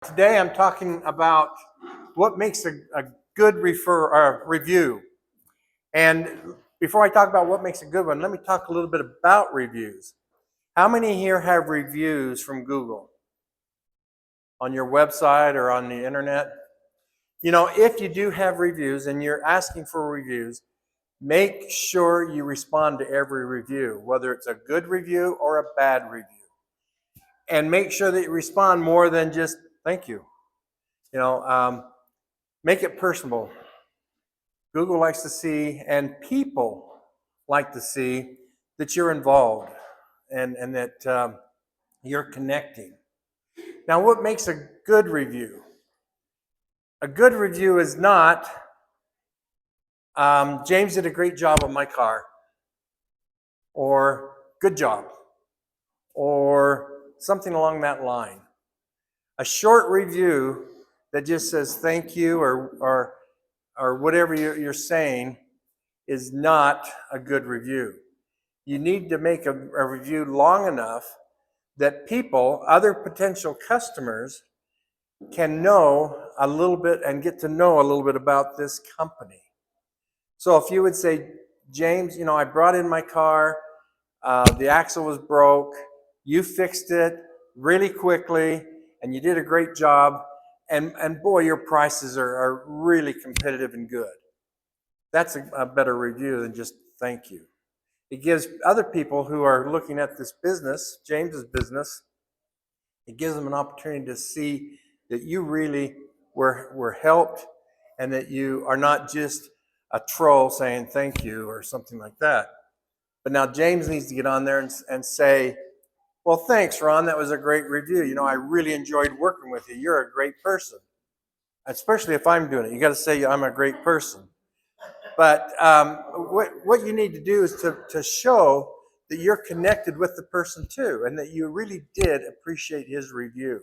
Today I'm talking about what makes a good review. And before I talk about what makes a good one, let me talk a little bit about reviews. How many here have reviews from Google on your website or on the internet? You know, if you do have reviews and you're asking for reviews, make sure you respond to every review, whether it's a good review or a bad review. And make sure that you respond more than just thank you. Make it personable. Google likes to see, and people like to see, that you're involved and that you're connecting. Now, what makes a good review? A good review is not, James did a great job on my car, or good job, or something along that line. A short review that just says thank you or whatever you're saying is not a good review. You need to make a review long enough that people, other potential customers, can know a little bit and get to know a little bit about this company. So if you would say, James, you know, I brought in my car, the axle was broke, you fixed it really quickly, and you did a great job, and boy, your prices are really competitive and good. That's a better review than just thank you. It gives other people who are looking at this business, James's business, it gives them an opportunity to see that you really were helped and that you are not just a troll saying thank you or something like that. But now James needs to get on there and say, well, thanks, Ron. That was a great review. You know, I really enjoyed working with you. You're a great person. Especially if I'm doing it. You got to say I'm a great person. But what you need to do is to show that you're connected with the person too, and that you really did appreciate his review.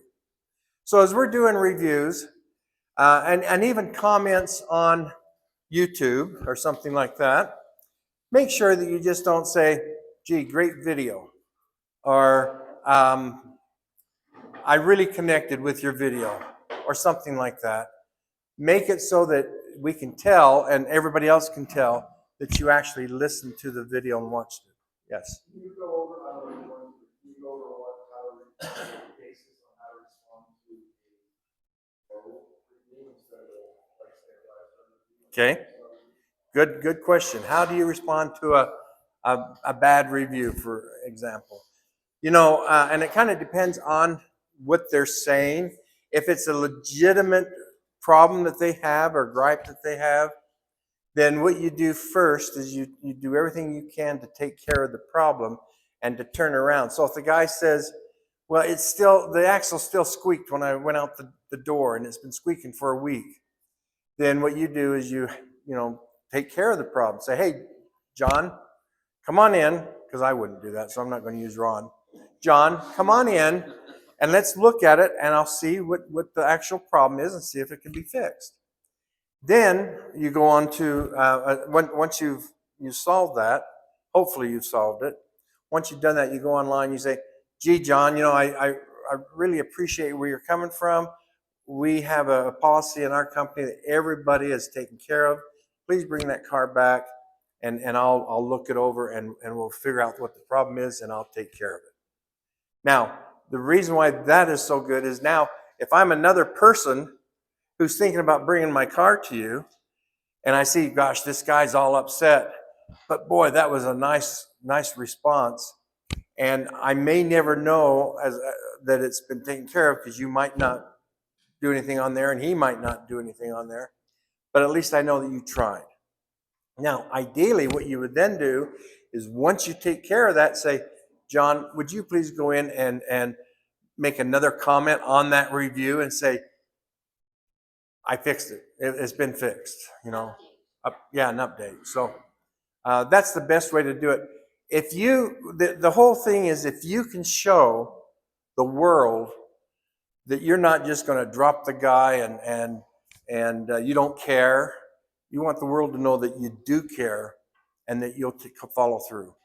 So as we're doing reviews, and even comments on YouTube or something like that, make sure that you just don't say, gee, great video, or I really connected with your video, or something like that. Make it so that we can tell, and everybody else can tell, that you actually listened to the video and watched it. Yes? Can you go over how to basis on how to respond to a Okay. Good question. How do you respond to a bad review, for example? You know, and it kind of depends on what they're saying. If it's a legitimate problem that they have or gripe that they have, then what you do first is you do everything you can to take care of the problem and to turn around. So if the guy says, well, the axle still squeaked when I went out the door and it's been squeaking for a week, then what you do is you take care of the problem. Say, hey, John, come on in, because I wouldn't do that, so I'm not going to use Ron. John, come on in, and let's look at it, and I'll see what the actual problem is and see if it can be fixed. Then you go on to, once you've solved that, hopefully you've solved it. Once you've done that, you go online, you say, gee, John, you know, I really appreciate where you're coming from. We have a policy in our company that everybody is taken care of. Please bring that car back, and I'll look it over, and we'll figure out what the problem is, and I'll take care of it. Now, the reason why that is so good is now, if I'm another person who's thinking about bringing my car to you, and I see, gosh, this guy's all upset, but boy, that was a nice response, and I may never know that it's been taken care of, because you might not do anything on there, and he might not do anything on there, but at least I know that you tried. Now, ideally, what you would then do is, once you take care of that, say, John, would you please go in and make another comment on that review and say, I fixed it. It's been fixed, you know. Yeah, an update. So that's the best way to do it. If the whole thing is, if you can show the world that you're not just going to drop the guy and you don't care. You want the world to know that you do care and that you'll follow through.